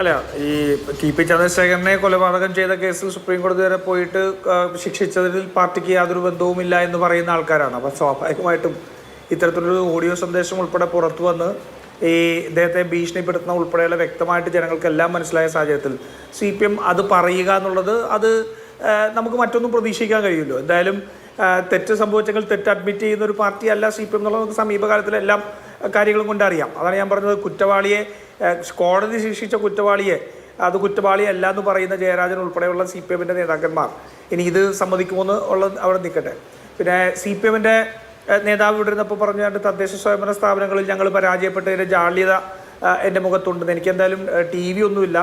അല്ല, ഈ T P ചന്ദ്രശേഖരനെ കൊലപാതകം ചെയ്ത കേസിൽ സുപ്രീം കോടതി വരെ പോയിട്ട് ശിക്ഷിച്ചതിൽ പാർട്ടിക്ക് യാതൊരു ബന്ധവുമില്ല എന്ന് പറയുന്ന ആൾക്കാരാണ്. അപ്പം സ്വാഭാവികമായിട്ടും ഇത്തരത്തിലൊരു ഓഡിയോ സന്ദേശം ഉൾപ്പെടെ പുറത്തു വന്ന് ഈ ഇദ്ദേഹത്തെ ഭീഷണിപ്പെടുത്തുന്ന ഉൾപ്പെടെയുള്ള വ്യക്തമായിട്ട് ജനങ്ങൾക്കെല്ലാം മനസ്സിലായ സാഹചര്യത്തിൽ CPM അത് പറയുക എന്നുള്ളത് അത് നമുക്ക് മറ്റൊന്നും പ്രതീക്ഷിക്കാൻ കഴിയുമല്ലോ. എന്തായാലും തെറ്റ് സംഭവിച്ചെങ്കിൽ തെറ്റ് അഡ്മിറ്റ് ചെയ്യുന്ന ഒരു പാർട്ടിയല്ല CPM എന്നുള്ളത് നമുക്ക് സമീപകാലത്തിലെല്ലാം കാര്യങ്ങളും കൊണ്ടറിയാം. അതാണ് ഞാൻ പറഞ്ഞത്, കുറ്റവാളിയെ കോടതി ശിക്ഷിച്ച കുറ്റവാളിയെ അത് കുറ്റവാളിയല്ല എന്ന് പറയുന്ന ജയരാജൻ ഉൾപ്പെടെയുള്ള CPMൻ്റെ നേതാക്കന്മാർ ഇനി ഇത് സമ്മതിക്കുമോയെന്ന് ഉള്ളത് അവിടെ നിൽക്കട്ടെ. പിന്നെ CPMൻ്റെ നേതാവ് ഇവിടെ ഇരുന്നപ്പോൾ പറഞ്ഞുകൊണ്ട് തദ്ദേശ സ്വയംഭരണ സ്ഥാപനങ്ങളിൽ ഞങ്ങൾ പരാജയപ്പെട്ടതിൻ്റെ ജാള്യത എൻ്റെ മുഖത്തുണ്ടെന്ന്. എനിക്ക് എന്തായാലും TV ഒന്നുമില്ല,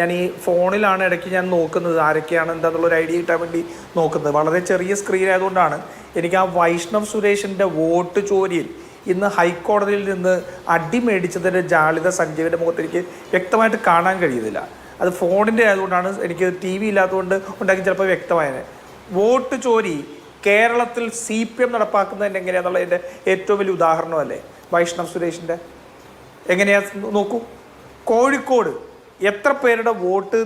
ഞാൻ ഈ ഫോണിലാണ് ഇടയ്ക്ക് ഞാൻ നോക്കുന്നത് ആരൊക്കെയാണ് എന്താണെന്നുള്ളൊരു ഐഡിയ കിട്ടാൻ വേണ്ടി നോക്കുന്നത്. വളരെ ചെറിയ സ്ക്രീൻ ആയതുകൊണ്ടാണ് എനിക്ക് ആ വൈഷ്ണവ് സുരേഷിൻ്റെ വോട്ട് ചോരിയിൽ ഇന്ന് ഹൈക്കോടതിയിൽ നിന്ന് അടി മേടിച്ചതിൻ്റെ ജാള്യത സഞ്ജീവിൻ്റെ മുഖത്ത് എനിക്ക് വ്യക്തമായിട്ട് കാണാൻ കഴിയുന്നില്ല. അത് ഫോണിൻ്റെ ആയതുകൊണ്ടാണ്, എനിക്ക് TV ഇല്ലാത്തതുകൊണ്ട് ഉണ്ടാക്കി ചിലപ്പോൾ വ്യക്തമായത്. വോട്ട് ചോരി കേരളത്തിൽ CPM നടപ്പാക്കുന്നതിൻ്റെ എങ്ങനെയാണെന്നുള്ളതിൻ്റെ ഏറ്റവും വലിയ ഉദാഹരണമല്ലേ വൈഷ്ണവ് സുരേഷിൻ്റെ. എങ്ങനെയാ നോക്കൂ, കോഴിക്കോട് എത്ര പേരുടെ വോട്ട്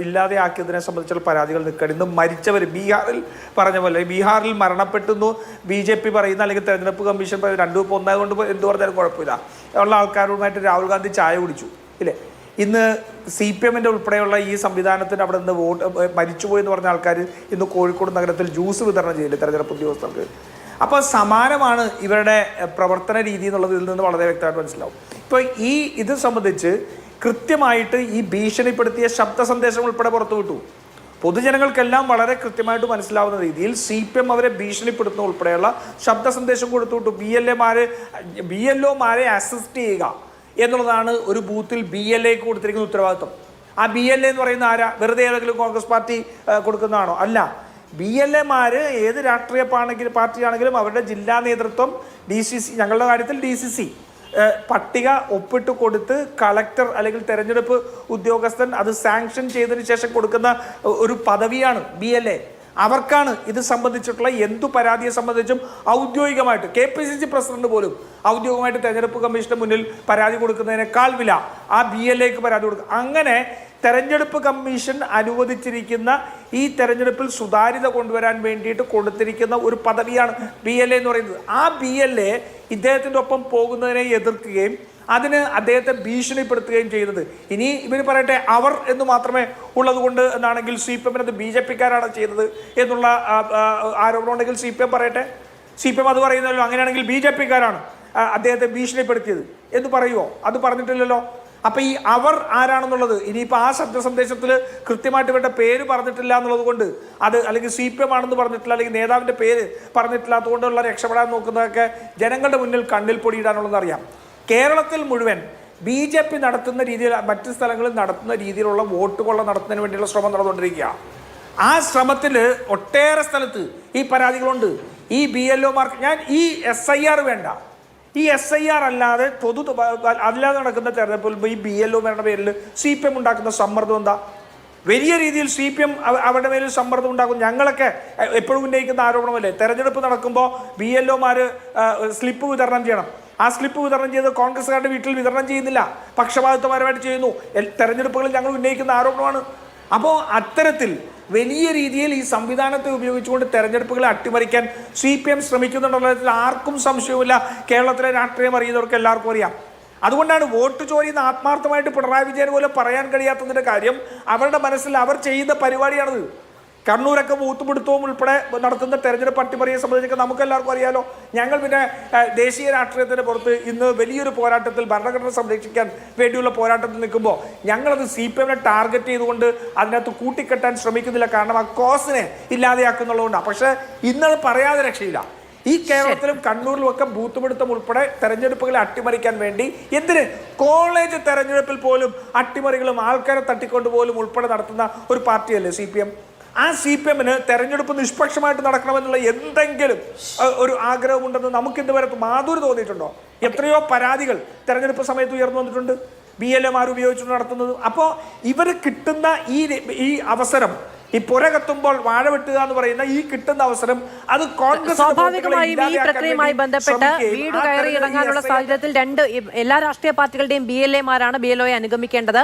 ഇല്ലാതെ ആക്കിയതിനെ സംബന്ധിച്ചുള്ള പരാതികൾ നിൽക്കണം. ഇന്ന് മരിച്ചവർ ബീഹാറിൽ പറഞ്ഞ പോലെ ബീഹാറിൽ മരണപ്പെട്ടെന്നു BJP പറയുന്ന അല്ലെങ്കിൽ തെരഞ്ഞെടുപ്പ് കമ്മീഷൻ രണ്ടും ഇപ്പോൾ ഒന്നായതുകൊണ്ട് എന്ത് പറഞ്ഞാലും കുഴപ്പമില്ല ഉള്ള ആൾക്കാരുമായിട്ട് രാഹുൽ ഗാന്ധി ചായ കുടിച്ചു ഇല്ലേ. ഇന്ന് CPMൻ്റെ ഉൾപ്പെടെയുള്ള ഈ സംവിധാനത്തിന് അവിടെ നിന്ന് വോട്ട് മരിച്ചുപോയി എന്ന് പറഞ്ഞ ആൾക്കാർ ഇന്ന് കോഴിക്കോട് നഗരത്തിൽ ജ്യൂസ് വിതരണം ചെയ്യില്ലേ തെരഞ്ഞെടുപ്പ് ഉദ്യോഗസ്ഥർക്ക്. അപ്പോൾ സമാനമാണ് ഇവരുടെ പ്രവർത്തന രീതി എന്നുള്ളത് ഇതിൽ നിന്ന് വളരെ വ്യക്തമായിട്ട് മനസ്സിലാവും. ഇപ്പോൾ ഇത് സംബന്ധിച്ച് കൃത്യമായിട്ട് ഈ ഭീഷണിപ്പെടുത്തിയ ശബ്ദ സന്ദേശം ഉൾപ്പെടെ പുറത്തുവിട്ടു. പൊതുജനങ്ങൾക്കെല്ലാം വളരെ കൃത്യമായിട്ട് മനസ്സിലാവുന്ന രീതിയിൽ CPM അവരെ ഭീഷണിപ്പെടുത്തുന്ന ഉൾപ്പെടെയുള്ള ശബ്ദ സന്ദേശം കൊടുത്തുവിട്ടു. BLOമാരെ അസിസ്റ്റ് ചെയ്യുക എന്നുള്ളതാണ് ഒരു ബൂത്തിൽ BLAക്ക് കൊടുത്തിരിക്കുന്ന ഉത്തരവാദിത്വം. ആ BLA എന്ന് പറയുന്ന ആരാ? വെറുതെ ഏതെങ്കിലും കോൺഗ്രസ് പാർട്ടി കൊടുക്കുന്നതാണോ? അല്ല, BLAമാർ ഏത് രാഷ്ട്രീയ പാർട്ടിയാണെങ്കിലും അവരുടെ ജില്ലാ നേതൃത്വം DCC, ഞങ്ങളുടെ കാര്യത്തിൽ DCC പട്ടിക ഒപ്പിട്ട് കൊടുത്ത് കളക്ടർ അല്ലെങ്കിൽ തെരഞ്ഞെടുപ്പ് ഉദ്യോഗസ്ഥൻ അത് സാങ്ഷൻ ചെയ്തതിന് ശേഷം കൊടുക്കുന്ന ഒരു പദവിയാണ് BLA. അവർക്കാണ് ഇത് സംബന്ധിച്ചിട്ടുള്ള എന്തു പരാതിയെ സംബന്ധിച്ചും ഔദ്യോഗികമായിട്ട് KPCC പ്രസിഡന്റ് പോലും ഔദ്യോഗികമായിട്ട് തെരഞ്ഞെടുപ്പ് കമ്മീഷന് മുന്നിൽ പരാതി കൊടുക്കുന്നതിനേക്കാൾ വില ആ BLAക്ക് പരാതി കൊടുക്കുക. അങ്ങനെ തെരഞ്ഞെടുപ്പ് കമ്മീഷൻ അനുവദിച്ചിരിക്കുന്ന ഈ തെരഞ്ഞെടുപ്പിൽ സുതാര്യത കൊണ്ടുവരാൻ വേണ്ടിയിട്ട് കൊടുത്തിരിക്കുന്ന ഒരു പദവിയാണ് BLA എന്ന് പറയുന്നത്. ആ BLA ഇദ്ദേഹത്തിൻ്റെ ഒപ്പം പോകുന്നതിനെ എതിർക്കുകയും അതിന് അദ്ദേഹത്തെ ഭീഷണിപ്പെടുത്തുകയും ചെയ്യുന്നത്. ഇനി ഇവർ പറയട്ടെ അവർ എന്ന് മാത്രമേ ഉള്ളത് കൊണ്ട് എന്നാണെങ്കിൽ CPMനത് BJPക്കാരാണ് ചെയ്തത് എന്നുള്ള ആരോപണം ഉണ്ടെങ്കിൽ CPM പറയട്ടെ. CPM അത് പറയുന്നല്ലോ, അങ്ങനെയാണെങ്കിൽ BJPക്കാരാണ് അദ്ദേഹത്തെ ഭീഷണിപ്പെടുത്തിയത് എന്ന് പറയുമോ? അത് പറഞ്ഞിട്ടില്ലല്ലോ. അപ്പം ഈ അവർ ആരാണെന്നുള്ളത് ഇനിയിപ്പോൾ ആ ശബ്ദ സന്ദേശത്തിൽ കൃത്യമായിട്ട് ഇവരുടെ പേര് പറഞ്ഞിട്ടില്ല എന്നുള്ളത് കൊണ്ട് അത് അല്ലെങ്കിൽ CPM ആണെന്ന് പറഞ്ഞിട്ടില്ല അല്ലെങ്കിൽ നേതാവിൻ്റെ പേര് പറഞ്ഞിട്ടില്ലാത്തത് കൊണ്ടുള്ള രക്ഷപ്പെടാൻ നോക്കുന്നതൊക്കെ ജനങ്ങളുടെ മുന്നിൽ കണ്ണിൽ പൊടിയിടാനുള്ളതെന്ന് അറിയാം. കേരളത്തിൽ മുഴുവൻ BJP നടത്തുന്ന രീതിയിൽ മറ്റ് സ്ഥലങ്ങളിൽ നടത്തുന്ന രീതിയിലുള്ള വോട്ട് കൊള്ള നടത്തുന്നതിന് വേണ്ടിയുള്ള ശ്രമം നടന്നുകൊണ്ടിരിക്കുക. ആ ശ്രമത്തിൽ ഒട്ടേറെ സ്ഥലത്ത് ഈ പരാതികളുണ്ട്. ഈ BLOമാർക്ക് ഈ SIR വേണ്ട, ഈ SIR അല്ലാതെ അല്ലാതെ നടക്കുന്ന തെരഞ്ഞെടുപ്പിൽ ഈ BLOമാരുടെ പേരിൽ CPM ഉണ്ടാക്കുന്ന സമ്മർദ്ദം എന്താ? വലിയ രീതിയിൽ CPM അവരുടെ മേലിൽ സമ്മർദ്ദം ഉണ്ടാക്കും. ഞങ്ങളൊക്കെ എപ്പോഴും ഉന്നയിക്കുന്ന ആരോപണമല്ലേ, തെരഞ്ഞെടുപ്പ് നടക്കുമ്പോൾ BLOമാർ സ്ലിപ്പ് വിതരണം ചെയ്യണം. ആ സ്ലിപ്പ് വിതരണം ചെയ്ത് കോൺഗ്രസ്സുകാരുടെ വീട്ടിൽ വിതരണം ചെയ്യുന്നില്ല, പക്ഷപാതിത്വപരമായിട്ട് ചെയ്യുന്നു. തെരഞ്ഞെടുപ്പുകളിൽ ഞങ്ങൾ ഉന്നയിക്കുന്ന ആരോപണമാണ്. അപ്പോൾ അത്തരത്തിൽ വലിയ രീതിയിൽ ഈ സംവിധാനത്തെ ഉപയോഗിച്ചുകൊണ്ട് തെരഞ്ഞെടുപ്പുകളെ അട്ടിമറിക്കാൻ CPM ശ്രമിക്കുന്നുണ്ടെന്നുള്ളതിൽ ആർക്കും സംശയവുമില്ല. കേരളത്തിലെ രാഷ്ട്രീയം അറിയുന്നവർക്ക് എല്ലാവർക്കും അറിയാം. അതുകൊണ്ടാണ് വോട്ട് ചോരിയെന്ന് ആത്മാർത്ഥമായിട്ട് പിണറായി വിജയൻ പോലെ പറയാൻ കഴിയാത്തതിൻ്റെ കാര്യം അവരുടെ മനസ്സിൽ അവർ ചെയ്യുന്ന പരിപാടിയാണത്. കണ്ണൂരൊക്കെ ബൂത്തുപിടുത്തവും ഉൾപ്പെടെ നടത്തുന്ന തെരഞ്ഞെടുപ്പ് അട്ടിമറിയെ സംബന്ധിച്ചൊക്കെ നമുക്ക് എല്ലാവർക്കും അറിയാലോ. ഞങ്ങൾ പിന്നെ ദേശീയ രാഷ്ട്രീയത്തിന് പുറത്ത് ഇന്ന് വലിയൊരു പോരാട്ടത്തിൽ ഭരണഘടന സംരക്ഷിക്കാൻ വേണ്ടിയുള്ള പോരാട്ടത്തിൽ നിൽക്കുമ്പോൾ ഞങ്ങളത് CPMനെ ടാർഗറ്റ് ചെയ്തുകൊണ്ട് അതിനകത്ത് കൂട്ടിക്കെട്ടാൻ ശ്രമിക്കുന്നില്ല. കാരണം ആ കോസിനെ ഇല്ലാതെയാക്കുന്നുള്ളതുകൊണ്ടാണ്. പക്ഷേ ഇന്നത് പറയാതെ രക്ഷയില്ല. ഈ കേരളത്തിലും കണ്ണൂരിലും ഒക്കെ ബൂത്തുപിടുത്തം ഉൾപ്പെടെ തെരഞ്ഞെടുപ്പുകളെ അട്ടിമറിക്കാൻ വേണ്ടി എന്തിന് കോളേജ് തെരഞ്ഞെടുപ്പിൽ പോലും അട്ടിമറികളും ആൾക്കാരെ തട്ടിക്കൊണ്ട് പോലും ഉൾപ്പെടെ നടത്തുന്ന ഒരു പാർട്ടിയല്ലേ CPM. ആ CPMന് തെരഞ്ഞെടുപ്പ് നിഷ്പക്ഷമായിട്ട് നടക്കണമെന്നുള്ള എന്തെങ്കിലും ഒരു ആഗ്രഹമുണ്ടെന്ന് നമുക്ക് ഇതുവരെ മാധുരി തോന്നിയിട്ടുണ്ടോ? എത്രയോ പരാതികൾ തെരഞ്ഞെടുപ്പ് സമയത്ത് ഉയർന്നു വന്നിട്ടുണ്ട് BLOമാർ ഉപയോഗിച്ചുകൊണ്ട് നടത്തുന്നത്. അപ്പോൾ ഇവർ കിട്ടുന്ന ഈ അവസരം ഈ പുര കത്തുമ്പോൾ വാഴ വെട്ടുക എന്ന് പറയുന്ന ഈ കിട്ടുന്ന അവസരം അത് കോൺഗ്രസ് സ്വാഭാവികമായും ഈ പ്രക്രിയയുമായി ബന്ധപ്പെട്ട് വീട് കയറി ഇറങ്ങാനുള്ള സാഹചര്യത്തിൽ എല്ലാ രാഷ്ട്രീയ പാർട്ടികളുടെയും BLA മാരാണ് BLOയെ അനുഗമിക്കേണ്ടത്.